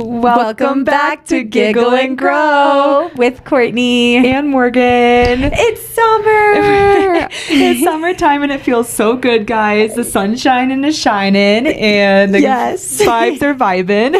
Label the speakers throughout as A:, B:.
A: Welcome back to Giggle and Grow with Courtney
B: and Morgan.
A: It's summer.
B: It's summertime and it feels so good, guys. The sun's shining is shining and the vibes are vibing.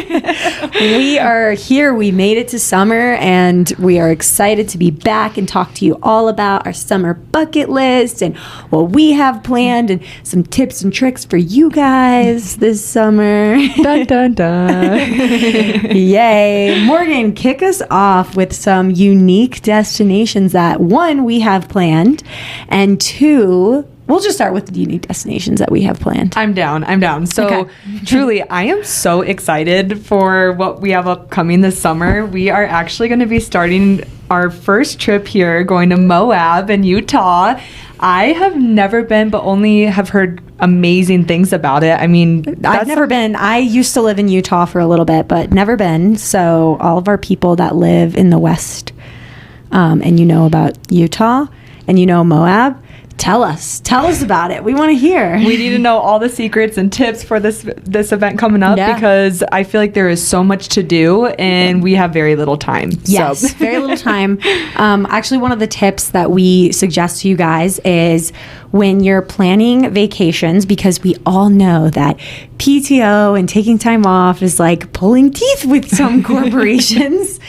A: We are here. We made it to summer and we are excited to be back and talk to you all about our summer bucket list and what we have planned and some tips and tricks for you guys this summer.
B: Dun, dun, dun.
A: Yay. Morgan, kick us off with some unique destinations that, one, we have planned, and two, we'll just start with the unique destinations that we have planned.
B: I'm down. So truly, I am so excited for what we have upcoming this summer. We are actually going to be starting our first trip here, going to Moab in Utah. I have never been, but only have heard amazing things about it. I mean,
A: I've never been. I used to live in Utah for a little bit, but never been. So all of our people that live in the West, and you know about Utah and you know Moab, tell us about it. We want to hear.
B: We need to know all the secrets and tips for this event coming up because I feel like there is so much to do and we have very little time.
A: Yes, very little time. Actually, one of the tips that we suggest to you guys is when you're planning vacations, because we all know that PTO and taking time off is like pulling teeth with some corporations.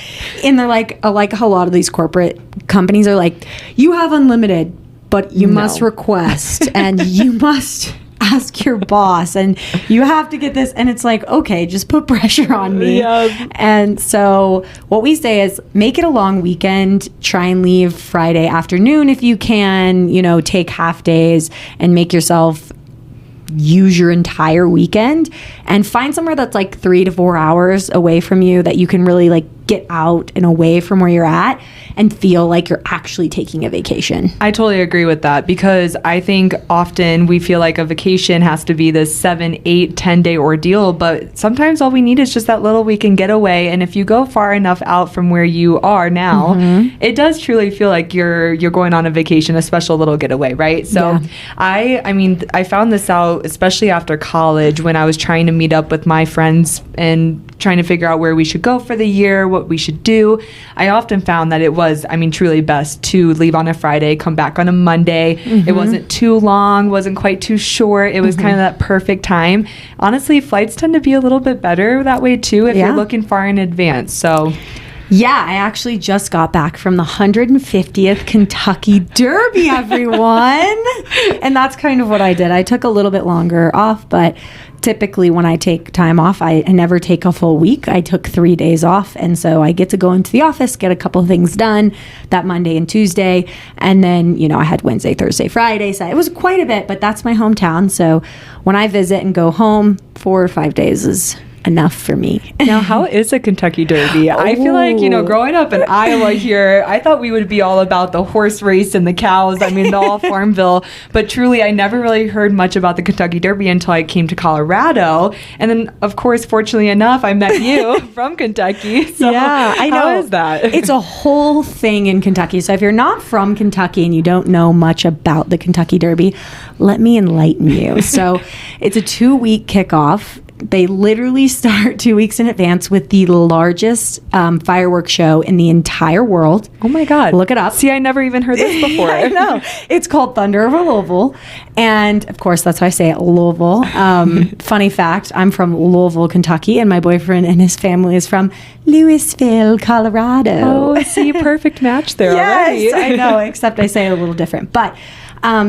A: And they're like a lot of these corporate companies are like, you have unlimited, but you must request and you must ask your boss and you have to get this. And it's like, okay, just put pressure on me.
B: Yep.
A: And so what we say is make it a long weekend, try and leave Friday afternoon if you can, take half days and make yourself use your entire weekend and find somewhere that's like 3 to 4 hours away from you that you can really like get out and away from where you're at and feel like you're actually taking a vacation.
B: I totally agree with that because I think often we feel like a vacation has to be this 7, 8, 10-day ordeal, but sometimes all we need is just that little weekend getaway. And if you go far enough out from where you are now, it does truly feel like you're going on a vacation, a special little getaway, right? So I found this out especially after college when I was trying to meet up with my friends and trying to figure out where we should go for the year, what we should do. I often found that it was, truly best to leave on a Friday, come back on a Monday. It wasn't too long, wasn't quite too short. It was kind of that perfect time. Honestly, flights tend to be a little bit better that way too if you're looking far in advance. So
A: yeah, I actually just got back from the 150th Kentucky Derby, everyone. And that's kind of what I did. I took a little bit longer off, but typically when I take time off, I never take a full week. I took 3 days off. And so I get to go into the office, get a couple of things done that Monday and Tuesday. And then, I had Wednesday, Thursday, Friday. So it was quite a bit, but that's my hometown. So when I visit and go home, 4 or 5 days is enough for me.
B: Now, how is a Kentucky Derby? I feel like, growing up in Iowa here, I thought we would be all about the horse race and the cows. All Farmville. But truly, I never really heard much about the Kentucky Derby until I came to Colorado. And then, of course, fortunately enough, I met you from Kentucky. So
A: yeah, I know.
B: How is that?
A: It's a whole thing in Kentucky. So if you're not from Kentucky and you don't know much about the Kentucky Derby, let me enlighten you. So it's a 2-week kickoff. They literally start 2 weeks in advance with the largest fireworks show in the entire world.
B: Oh my God.
A: Look it up.
B: See, I never even heard this before.
A: I know. It's called Thunder over Louisville. And of course, that's why I say it, Louisville. Funny fact, I'm from Louisville, Kentucky, and my boyfriend and his family is from Louisville, Colorado.
B: Oh, see, perfect match there already.
A: Yes, I know, except I say it a little different. But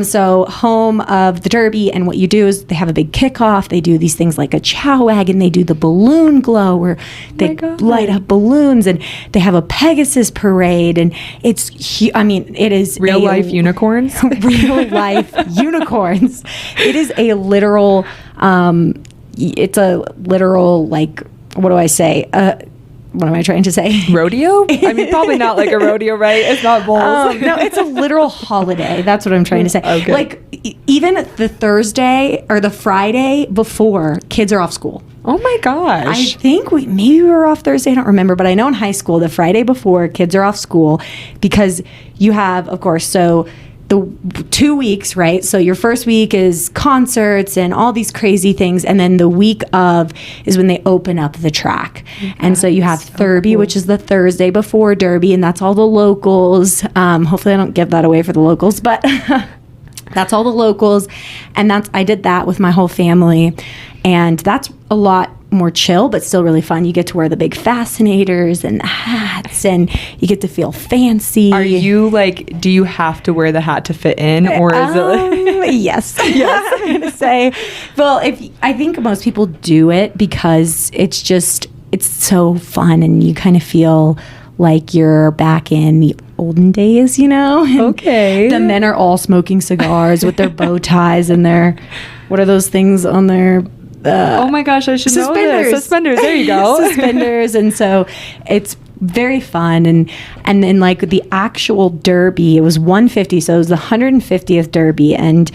A: so home of the Derby, and what you do is they have a big kickoff. They do these things like a chow wagon. They do the balloon glow where they light up balloons, and they have a Pegasus parade, and it is
B: real life unicorns.
A: Real life unicorns. It is a literal. It's a literal, like, what do I say? What am I trying to say?
B: Rodeo? Probably not like a rodeo, right? It's not bulls.
A: No, it's a literal holiday. That's what I'm trying to say.
B: Okay.
A: Like, even the Thursday or the Friday before, kids are off school.
B: Oh my gosh.
A: I think maybe we were off Thursday. I don't remember. But I know in high school, the Friday before, kids are off school because you have, of course, so the 2 weeks, right? So your first week is concerts and all these crazy things. And then the week of is when they open up the track. And so you have Derby, which is the Thursday before Derby. And that's all the locals. Hopefully I don't give that away for the locals, but that's all the locals. And I did that with my whole family. And that's a lot more chill, but still really fun. You get to wear the big fascinators and the hats, and you get to feel fancy.
B: Are you like, do you have to wear the hat to fit in, or is it?
A: Yes. Yes. I'm gonna say, well, I think most people do it because it's so fun, and you kind of feel like you're back in the olden days, you know? And
B: okay.
A: The men are all smoking cigars with their bow ties and their, what are those things on their
B: oh my gosh, I should know this. Suspenders. There you go.
A: Suspenders. And so it's very fun. And then like the actual Derby, it was 150. So it was the 150th Derby. And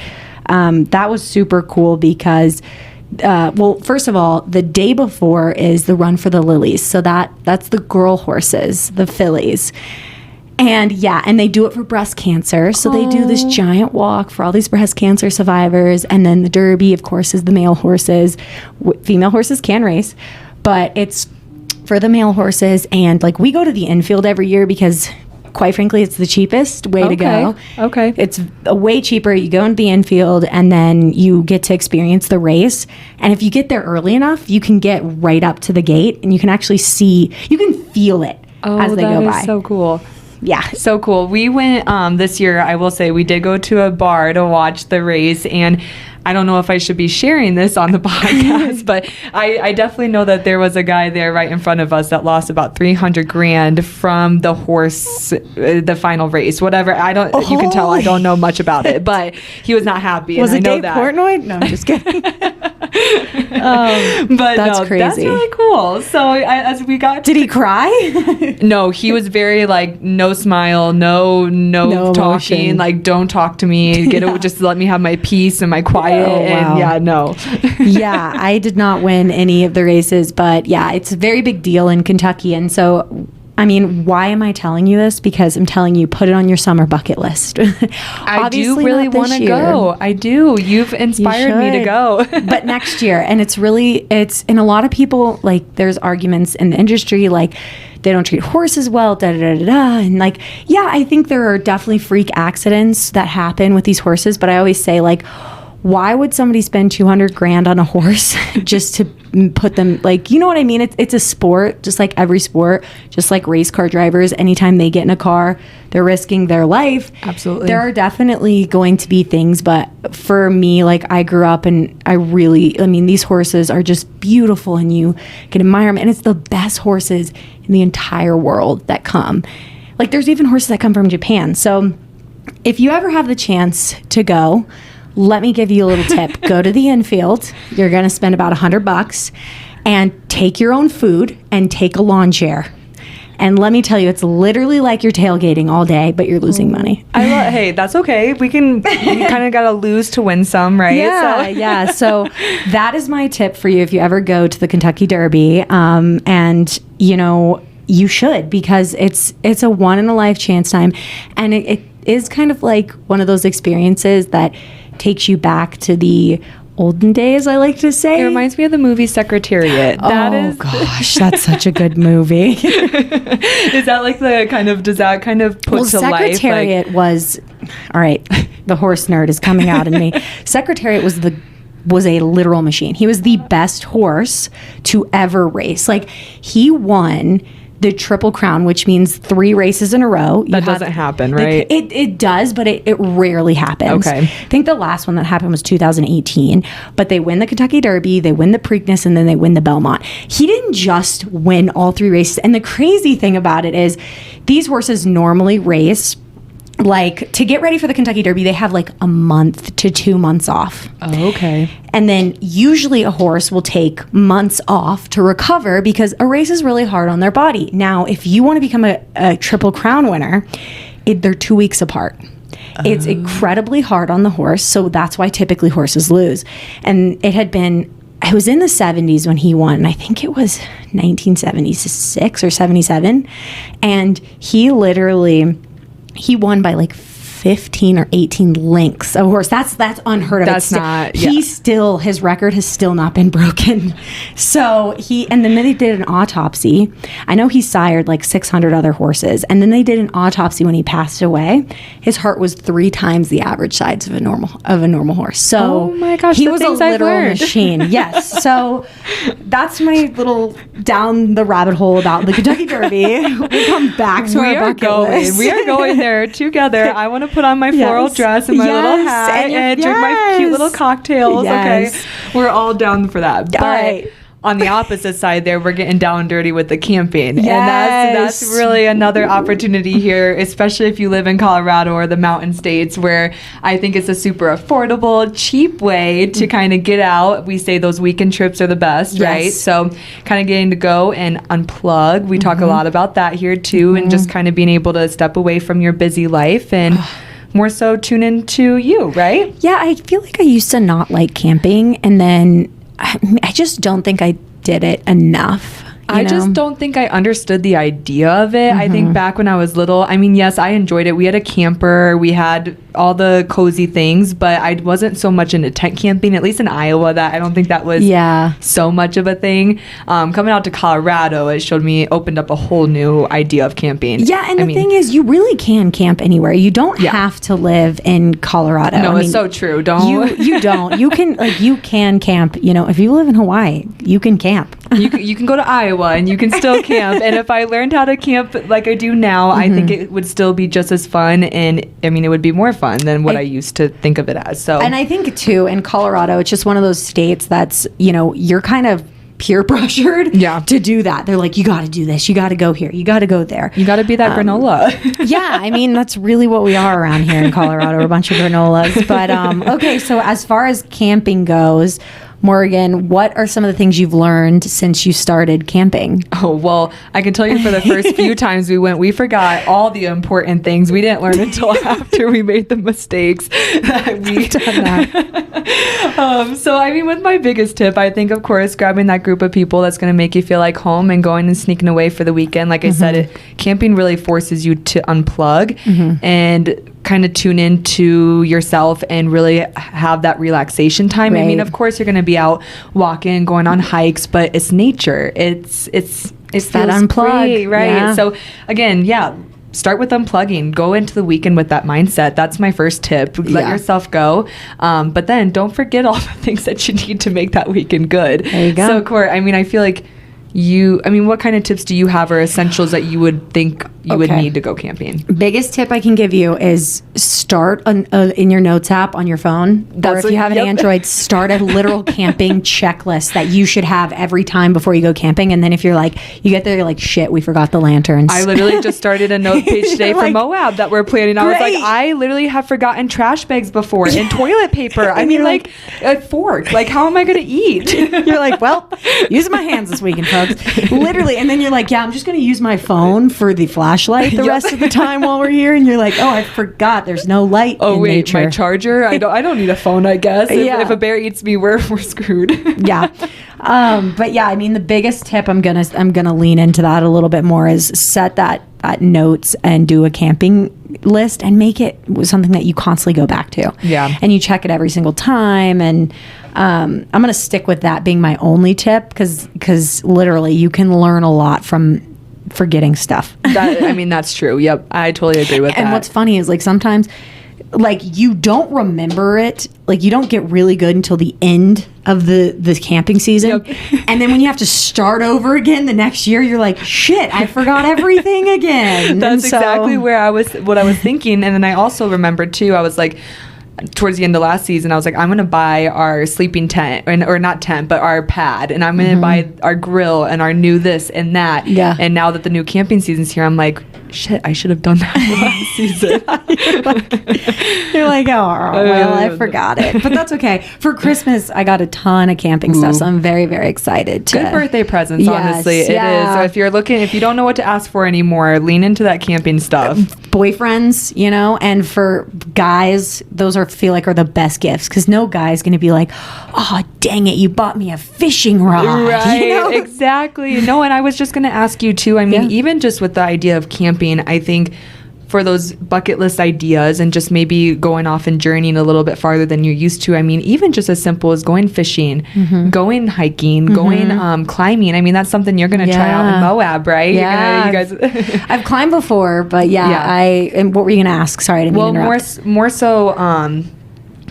A: that was super cool because, well, first of all, the day before is the Run for the Lilies. So that's the girl horses, the fillies. And yeah, and they do it for breast cancer. So they do this giant walk for all these breast cancer survivors. And then the Derby, of course, is the male horses. Female horses can race, but it's for the male horses. And like we go to the infield every year because quite frankly, it's the cheapest way to go.
B: Okay.
A: It's way cheaper. You go into the infield and then you get to experience the race. And if you get there early enough, you can get right up to the gate and you can actually you can feel it as they go by.
B: That is so cool.
A: Yeah.
B: So cool. We went this year, I will say, we did go to a bar to watch the race, and I don't know if I should be sharing this on the podcast, but I definitely know that there was a guy there right in front of us that lost about $300,000 from the horse, the final race, whatever. You can tell I don't know much about it, but he was not happy.
A: Was
B: and
A: it
B: I know
A: Dave
B: that.
A: Portnoy? No, I'm just kidding.
B: But
A: that's
B: no,
A: crazy.
B: That's really cool. So as we got,
A: did he cry?
B: No, he was very like no smile, no talking,
A: emotion.
B: like don't talk to me, just let me have my peace and my quiet.
A: Oh, wow.
B: And yeah, no.
A: Yeah, I did not win any of the races, but yeah, it's a very big deal in Kentucky. And so, I mean, why am I telling you this? Because I'm telling you, put it on your summer bucket list.
B: I do really want to go. I do. You've inspired me to go.
A: But next year. And and a lot of people, like, there's arguments in the industry, like, they don't treat horses well, And like, yeah, I think there are definitely freak accidents that happen with these horses. But I always say, like, why would somebody spend $200,000 on a horse just to put them, like, you know what I mean? It's a sport, just like every sport, just like race car drivers. Anytime they get in a car, they're risking their life.
B: Absolutely.
A: There are definitely going to be things, but for me, like, I grew up and these horses are just beautiful and you can admire them. And it's the best horses in the entire world that come. Like, there's even horses that come from Japan. So if you ever have the chance to go, let me give you a little tip. Go to the infield. You're going to spend about $100 and take your own food and take a lawn chair. And let me tell you, it's literally like you're tailgating all day, but you're losing money.
B: Hey, that's okay. We kind of got to lose to win some, right?
A: Yeah. So that is my tip for you if you ever go to the Kentucky Derby. And, you know, you should, because it's a one-in-a-life chance time. And it is kind of like one of those experiences that takes you back to the olden days, I like to say.
B: It reminds me of the movie Secretariat.
A: Gosh, that's such a good movie.
B: Does that kind of put to life?
A: Secretariat was, all right, the horse nerd is coming out in me. Secretariat was a literal machine. He was the best horse to ever race. Like, he won the Triple Crown, which means 3 races in a row.
B: That doesn't happen, right?
A: It does, but it rarely happens.
B: Okay.
A: I think the last one that happened was 2018, but they win the Kentucky Derby, they win the Preakness, and then they win the Belmont. He didn't just win all 3 races. And the crazy thing about it is these horses normally race, like, to get ready for the Kentucky Derby, they have like a month to 2 months off.
B: Oh, okay.
A: And then usually a horse will take months off to recover because a race is really hard on their body. Now, if you want to become a Triple Crown winner, they're 2 weeks apart. It's incredibly hard on the horse, so that's why typically horses lose. And it was in the 70s when he won, and I think it was 1976 or 77. And he won by like 15 or 18 lengths of horse. That's unheard of.
B: That's not, yeah.
A: His record has still not been broken. So and then they did an autopsy. I know he sired like 600 other horses. And then they did an autopsy when he passed away. His heart was 3 times the average size of a normal horse. So
B: oh my gosh,
A: he was a literal machine. Yes. So that's my little down the rabbit hole about the Kentucky Derby. We come back to our bucket list.
B: We are going there together. I want to put on my floral dress and my little hat and drink my cute little cocktails. Yes. Okay, we're all down for that. But on the opposite side there, we're getting down and dirty with the camping. Yes. And that's really another opportunity here, especially if you live in Colorado or the mountain states, where I think it's a super affordable, cheap way to kind of get out. We say those weekend trips are the best, right? So kind of getting to go and unplug. We talk a lot about that here too, and just kind of being able to step away from your busy life and more so tune into you, right?
A: Yeah, I feel like I used to not like camping, and then I just don't think I did it enough.
B: I just don't think I understood the idea of it. I think back when I was little, I mean, yes, I enjoyed it. We had a camper. We had all the cozy things, but I wasn't so much into tent camping, at least in Iowa. That I don't think that was so much of a thing. Coming out to Colorado, it opened up a whole new idea of camping.
A: Yeah, and the thing is, you really can camp anywhere. You don't have to live in Colorado.
B: No, it's so true.
A: You don't. You can camp. If you live in Hawaii, you can camp.
B: You can go to Iowa and you can still camp. And if I learned how to camp like I do now, I think it would still be just as fun. And I mean, it would be more fun than what I used to think of it as. So,
A: and I think too, in Colorado, it's just one of those states that's, you're kind of peer pressured to do that. They're like, you got to do this. You got to go here. You got to go there.
B: You got to be that granola.
A: Yeah. I mean, that's really what we are around here in Colorado. We're a bunch of granolas. But okay. So as far as camping goes, Morgan, what are some of the things you've learned since you started camping?
B: Oh, well, I can tell you for the first few times we went, we forgot all the important things. We didn't learn until after we made the mistakes that we've done that. So, I mean, with my biggest tip, I think, of course, grabbing that group of people that's going to make you feel like home and going and sneaking away for the weekend. Like I said, camping really forces you to unplug and kind of tune into yourself and really have that relaxation time. Right. I mean, of course, you're going to be out walking, going on hikes, but it's nature. It's that unplug, great, right? Yeah. So again, start with unplugging. Go into the weekend with that mindset. That's my first tip. Let yourself go. But then don't forget all the things that you need to make that weekend good.
A: There you go.
B: So, Court, I mean, I feel like what kind of tips do you have or essentials that you would think you would need to go camping?
A: Biggest tip I can give you is start in your notes app on your phone. Or if you have an Android, start a literal camping checklist that you should have every time before you go camping. And then if you get there, you're like, shit, we forgot the lanterns.
B: I literally just started a note page today for Moab that we're planning. I was like, I literally have forgotten trash bags before and toilet paper. I mean, like a fork. Like, how am I going to eat?
A: You're like, well, using my hands this weekend, folks. Literally. And then you're like, I'm just going to use my phone for the flashlight the rest of the time while we're here. And you're like, I forgot there's no light in nature.
B: My charger? I don't need a phone, I guess. If a bear eats me, we're screwed.
A: But I mean, the biggest tip, I'm gonna lean into that a little bit more, is set that notes and do a camping list and make it something that you constantly go back to.
B: Yeah.
A: And you check it every single time. And I'm going to stick with that being my only tip because literally you can learn a lot from forgetting stuff.
B: That's true. Yep. I totally agree with that.
A: And what's funny is like sometimes like you don't remember it, like you don't get really good until the end of the camping season. Yep. And then when you have to start over again the next year, you're like, shit, I forgot everything again.
B: That's exactly what I was thinking. And then I also remembered too, I was like, towards the end of last season, I was like, I'm going to buy our sleeping tent, or not tent, but our pad. And I'm going to buy our grill and our new this and that.
A: Yeah.
B: And now that the new camping season's here, I'm like, shit, I should have done that last season.
A: You're like, oh, well, I forgot it. But that's okay. For Christmas, I got a ton of camping stuff, so I'm very, very excited.
B: Good birthday presents, honestly. It is. So if you don't know what to ask for anymore, lean into that camping stuff.
A: Boyfriends, and for guys, those are the best gifts, because no guy's going to be like, oh, dang it, you bought me a fishing rod.
B: Right, exactly. No, and I was just going to ask you too, I mean, even just with the idea of camping, I think for those bucket list ideas and just maybe going off and journeying a little bit farther than you're used to. I mean, even just as simple as going fishing, going hiking, going climbing. I mean, that's something you're going to try out in Moab, right?
A: Yeah.
B: You guys
A: I've climbed before, but and what were you going to ask? Sorry, I didn't mean to interrupt.
B: More so,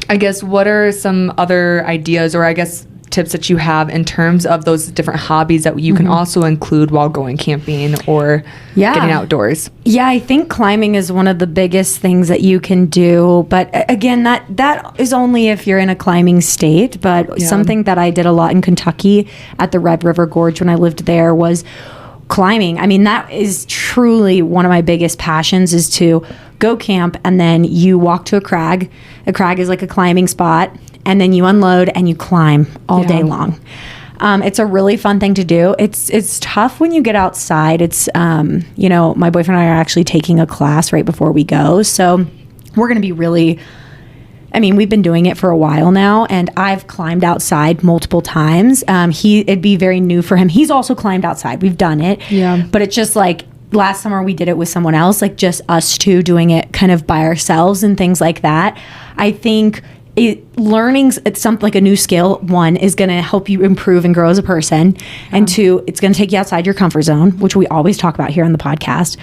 B: I guess, what are some other ideas or I guess tips that you have in terms of those different hobbies that you can also include while going camping or getting outdoors?
A: Yeah, I think climbing is one of the biggest things that you can do. But again, that is only if you're in a climbing state. But something that I did a lot in Kentucky at the Red River Gorge when I lived there was climbing. I mean, that is truly one of my biggest passions, is to go camp and then you walk to a crag. A crag is like a climbing spot. And then you unload and you climb all day long. It's a really fun thing to do. It's tough when you get outside. It's, my boyfriend and I are actually taking a class right before we go. So we're going to be we've been doing it for a while now, and I've climbed outside multiple times. It'd be very new for him. He's also climbed outside. We've done it. Yeah. But it's just like last summer we did it with someone else, like just us two doing it kind of by ourselves and things like that. I think learning something like a new skill, one, is going to help you improve and grow as a person. And two, it's going to take you outside your comfort zone, which we always talk about here on the podcast.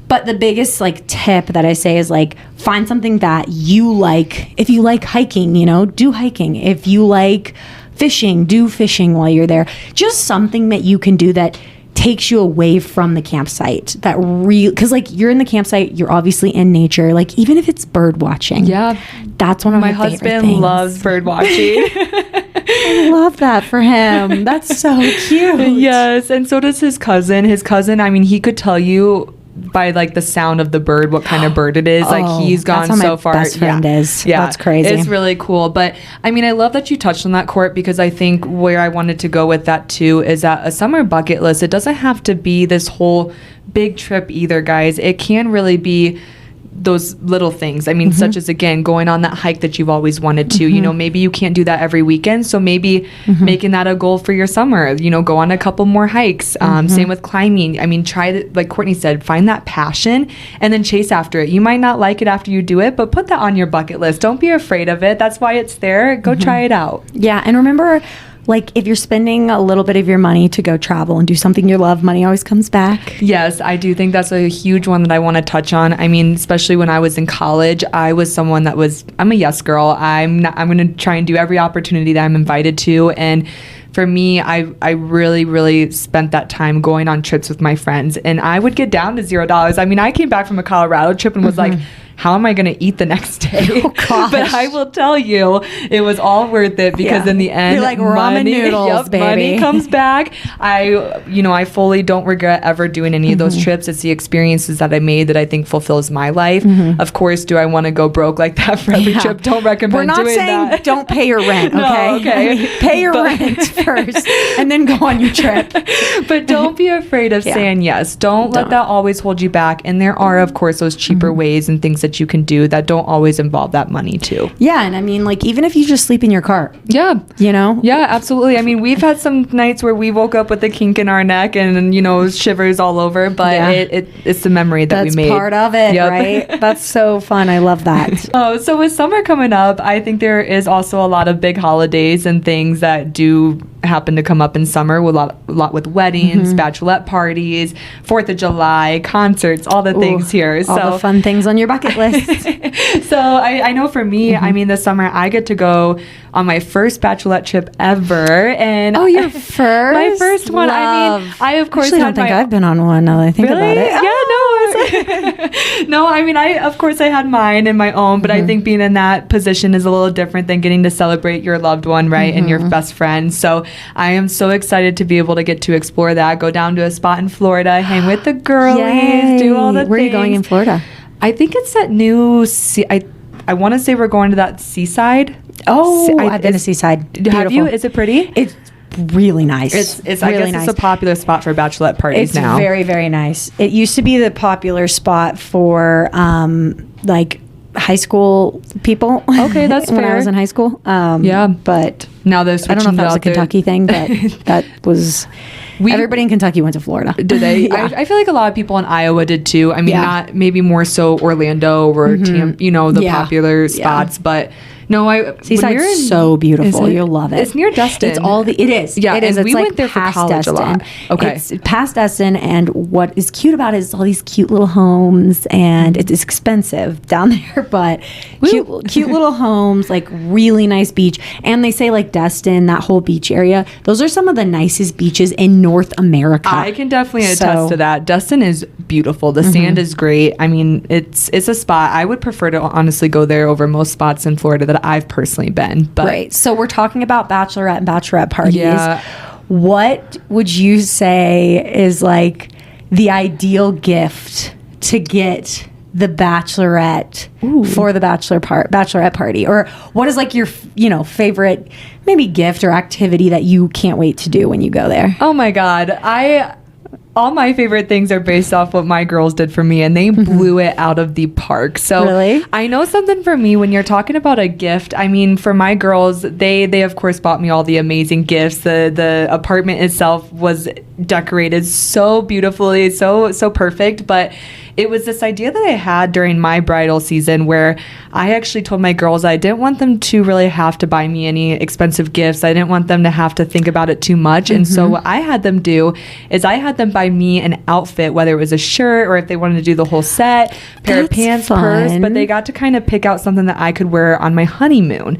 A: But the biggest tip that I say is find something that you like. If you like hiking, do hiking. If you like fishing, do fishing while you're there. Just something that you can do that takes you away from the campsite, because you're in the campsite, you're obviously in nature, even if it's bird watching. Yeah, that's one of my favorite things. My husband
B: loves bird watching.
A: I love that for him. That's so cute.
B: Yes, and so does his cousin. I mean, he could tell you by the sound of the bird what kind of bird it is. He's gone so far.
A: Best friend is. Yeah, that's crazy.
B: It's really cool. But I mean, I love that you touched on that, Court, because I think where I wanted to go with that too is that a summer bucket list, it doesn't have to be this whole big trip either, guys. It can really be those little things. I mean, such as, again, going on that hike that you've always wanted to. Maybe you can't do that every weekend, so maybe making that a goal for your summer. Go on a couple more hikes. Same with climbing. I mean, like Courtney said, find that passion and then chase after it. You might not like it after you do it, but put that on your bucket list. Don't be afraid of it. That's why it's there. Go try it out.
A: Yeah, and remember, if you're spending a little bit of your money to go travel and do something you love, money always comes back.
B: Yes, I do think that's a huge one that I want to touch on. I mean, especially when I was in college, I was someone I'm a yes girl. I'm going to try and do every opportunity that I'm invited to. And for me, I really, really spent that time going on trips with my friends, and I would get down to $0. I mean, I came back from a Colorado trip and was like, how am I going to eat the next day? Oh, gosh. But I will tell you, it was all worth it, because in the end,
A: you're like ramen noodles, baby.
B: Money comes back. I fully don't regret ever doing any of those trips. It's the experiences that I made that I think fulfills my life. Of course, do I want to go broke like that for every trip? Don't recommend doing that. We're not saying
A: don't pay your rent, okay?
B: No, okay.
A: Pay your rent first and then go on your trip.
B: But don't be afraid of saying yes. Don't let that always hold you back. And there are, of course, those cheaper ways and things that you can do that don't always involve that money too.
A: Yeah, and I mean, even if you just sleep in your car.
B: Yeah. Yeah, absolutely. I mean, we've had some nights where we woke up with a kink in our neck and shivers all over, but it's the memory that we made.
A: That's part of it, right? That's so fun. I love that.
B: So with summer coming up, I think there is also a lot of big holidays and things that do happen to come up in summer, with a lot with weddings, bachelorette parties, 4th of July, concerts, all the things here.
A: All the fun things on your bucket list.
B: So I know for me, I mean, this summer I get to go on my first bachelorette trip ever. And
A: your first?
B: My first one. Love. I mean, I of course
A: don't think I've been on one now that I think about it.
B: Yeah, no. No, I mean, I had mine and my own, but I think being in that position is a little different than getting to celebrate your loved one, right, and your best friend. So I am so excited to be able to get to explore that, go down to a spot in Florida, hang with the girlies, do all the things.
A: Where are you going in Florida?
B: I think it's that new I want to say we're going to that seaside.
A: Oh, I've been to Seaside. Beautiful.
B: Have you? Is it pretty?
A: It's really nice.
B: It's really I guess nice. It's a popular spot for bachelorette parties now.
A: It's very, very nice. It used to be the popular spot for high school people.
B: Okay, that's
A: when
B: fair.
A: I was in high school. But
B: Now they're
A: I
B: switching
A: don't know if that was a
B: out their-
A: Kentucky thing, but that was... everybody in Kentucky went to Florida.
B: Did they?
A: Yeah.
B: I feel like a lot of people in Iowa did too. I mean,
A: Yeah.
B: not maybe more so Orlando or the
A: Yeah.
B: popular spots, but no,
A: Seaside's so beautiful. You'll love it.
B: It's near Destin.
A: It is.
B: Yeah,
A: it is.
B: and
A: It's
B: we
A: like
B: went there for
A: past
B: college a lot. Okay.
A: It's past Destin, and what is cute about it is all these cute little homes, and it's expensive down there, but cute little homes, like really nice beach. And they say like Destin, that whole beach area, those are some of the nicest beaches in North America.
B: I can definitely attest to that. Destin is beautiful. The sand is great. I mean, it's a spot. I would prefer to honestly go there over most spots in Florida that I've personally been. But
A: Right. So we're talking about bachelorette and bachelorette parties.
B: Yeah.
A: What would you say is like the ideal gift to get the bachelorette for the bachelorette party? Or what is like your, favorite maybe gift or activity that you can't wait to do when you go there?
B: Oh my God. All my favorite things are based off what my girls did for me, and they blew it out of the park. So
A: Really?
B: I know something for me when you're talking about a gift. I mean, for my girls, they of course bought me all the amazing gifts. The apartment itself was decorated so beautifully, so perfect. But it was this idea that I had during my bridal season where I actually told my girls I didn't want them to really have to buy me any expensive gifts. I didn't want them to have to think about it too much. And so what I had them do is I had them buy me an outfit, whether it was a shirt or if they wanted to do the whole set, pair of
A: That's
B: pants,
A: fun.
B: purse, but they got to kind of pick out something that I could wear on my honeymoon.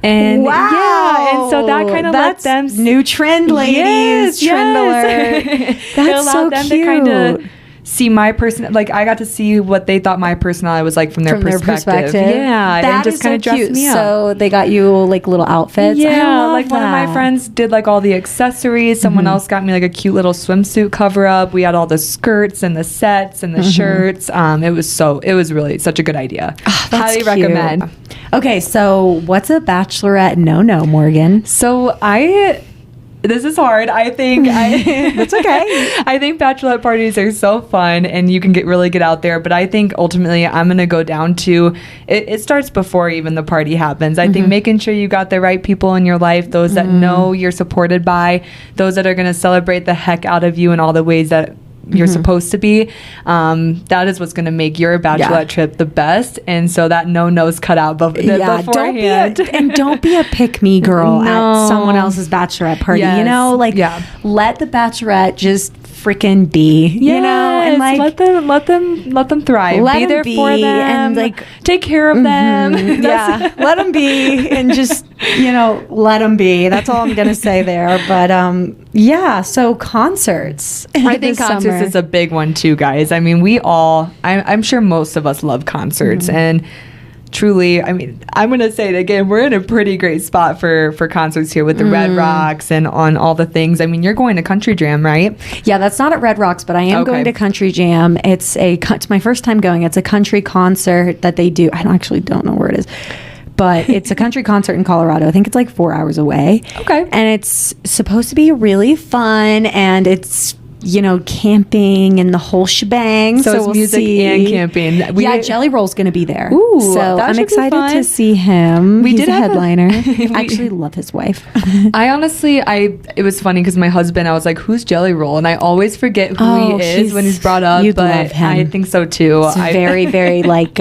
B: And yeah, and so that kind of let them
A: new trend, ladies. Trend alert. That's so
B: them
A: cute.
B: to kind of see my person, like I got to see what they thought my personality was like from their perspective. Yeah,
A: that
B: and just
A: is
B: kind of
A: so
B: dressed
A: cute.
B: me up.
A: So they got you like little outfits. I
B: Yeah,
A: love
B: like one of my
A: that.
B: friends did like all the accessories. Someone else got me like a cute little swimsuit cover up. We had all the skirts and the sets and the shirts. It was really such a good idea.
A: That's
B: Highly
A: cute.
B: recommend.
A: Okay, so what's a bachelorette no-no, Morgan?
B: So this is hard. I think
A: That's okay.
B: I think bachelorette parties are so fun and you can really get out there. But I think ultimately I'm going to go down to it starts before even the party happens. I think making sure you got the right people in your life, those that know you're supported by, those that are going to celebrate the heck out of you in all the ways that you're supposed to be. That is what's going to make your bachelorette trip the best. And so that no-no's cut out beforehand.
A: Don't be a pick-me girl at someone else's bachelorette party.
B: Yes.
A: Let the bachelorette just freaking be. And like
B: let them thrive.
A: let
B: Be
A: them
B: there
A: be
B: for them.
A: and, like,
B: take care of them.
A: let them be and just let them be. That's all I'm gonna say there. But so concerts.
B: I think
A: this
B: concerts
A: summer.
B: is a big one too, guys. I mean, I'm sure most of us love concerts, and truly, I mean, I'm going to say it again, we're in a pretty great spot for concerts here with the Red Rocks and on all the things. I mean, you're going to Country Jam, right?
A: Yeah, that's not at Red Rocks, but I am going to Country Jam. It's my first time going. It's a country concert that they do. I don't know where it is, but it's a country concert in Colorado. I think it's like 4 hours away.
B: Okay.
A: And it's supposed to be really fun, and it's camping and the whole shebang.
B: So it's
A: we'll
B: music
A: see.
B: and camping.
A: Jelly Roll's going to be there.
B: Ooh,
A: so
B: that
A: I'm
B: should be
A: excited
B: fun.
A: to see him. He's
B: did
A: a
B: have
A: headliner. I actually love his wife.
B: I honestly, it was funny because my husband, I was like, who's Jelly Roll? And I always forget who he is when he's brought up.
A: You'd
B: but
A: love him.
B: I think so too.
A: It's very, very like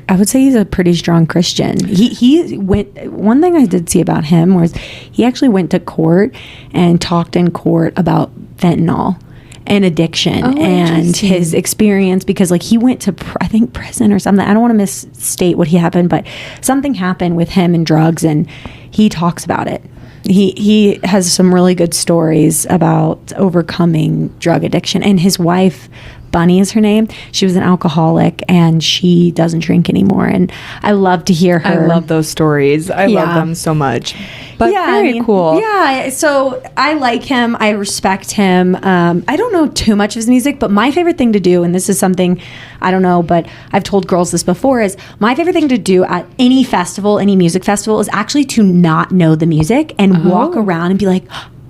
A: I would say he's a pretty strong Christian. He went. One thing I did see about him was he actually went to court and talked in court about fentanyl and addiction and his experience, because like he went to I think prison or something. I don't want to misstate what happened, but something happened with him and drugs, and he talks about it. He has some really good stories about overcoming drug addiction, and his wife, Bunny is her name. She was an alcoholic and she doesn't drink anymore. And I love to hear her.
B: I love those stories. I love them so much. But very cool.
A: Yeah. So I like him. I respect him. I don't know too much of his music, but my favorite thing to do, and this is something I don't know, but I've told girls this before, is my favorite thing to do at any festival, any music festival, is actually to not know the music and walk around and be like,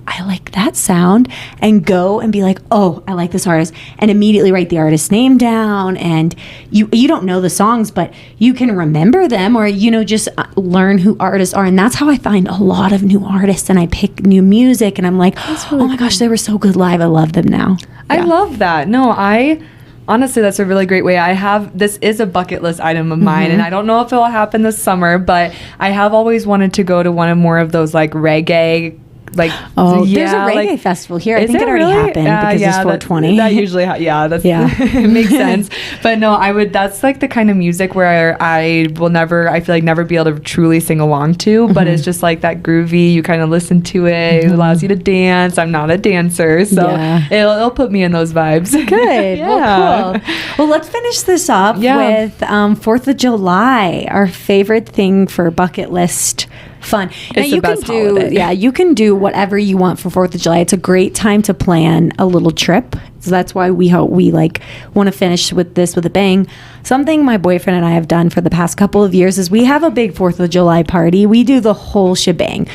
A: I like that sound, and go and be like, oh, I like this artist, and immediately write the artist's name down. And you don't know the songs, but you can remember them, or just learn who artists are. And that's how I find a lot of new artists, and I pick new music, and I'm like, really oh my gosh, they were so good live. I love them now.
B: I love that. No, honestly, that's a really great way. This is a bucket list item of mine, and I don't know if it will happen this summer, but I have always wanted to go to one of more of those like reggae. There's
A: a reggae festival here. I think it already happened because it's 420.
B: That usually, it makes sense. But no, that's like the kind of music where I feel like never be able to truly sing along to, but it's just like that groovy, you kind of listen to it, it allows you to dance. I'm not a dancer, so it'll put me in those vibes.
A: Good. Well, cool. Well, let's finish this up with 4th of July, our favorite thing for bucket list fun.
B: It's the best holiday.
A: You can do whatever you want for 4th of July. It's a great time to plan a little trip. So that's why we want to finish with this with a bang. Something my boyfriend and I have done for the past couple of years is we have a big 4th of July party. We do the whole shebang.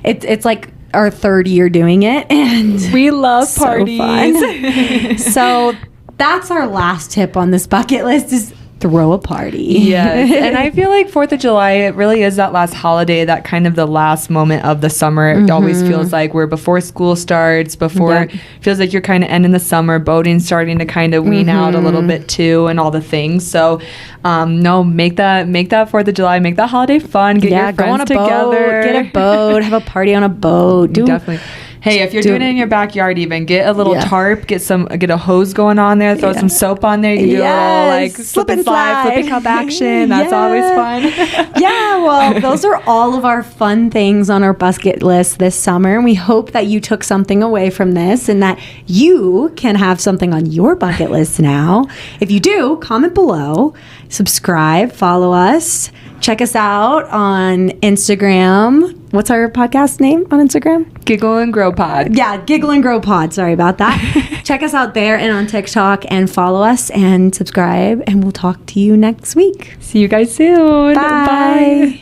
A: It's like our 3rd year doing it, and
B: we love parties.
A: So that's our last tip on this bucket list is throw a party.
B: Yes. And I feel like 4th of July, it really is that last holiday, that kind of the last moment of the summer. It always feels like we're before school starts, feels like you're kind of ending the summer, boating's starting to kind of wean out a little bit too, and all the things. So make that 4th of July, make that holiday fun, get your friends together.
A: Get a boat, have a party on a boat.
B: Definitely. Hey, if you're doing it in your backyard, even get a little tarp, get a hose going on there, throw some soap on there. You can do a little like slip and slide, flipping cup action. That's always fun.
A: Well, those are all of our fun things on our bucket list this summer. We hope that you took something away from this and that you can have something on your bucket list now. If you do, comment below, subscribe, follow us. Check us out on Instagram. What's our podcast name on Instagram?
B: Giggle and Grow Pod.
A: Yeah, Giggle and Grow Pod. Sorry about that. Check us out there and on TikTok, and follow us and subscribe, and we'll talk to you next week.
B: See you guys soon.
A: Bye. Bye.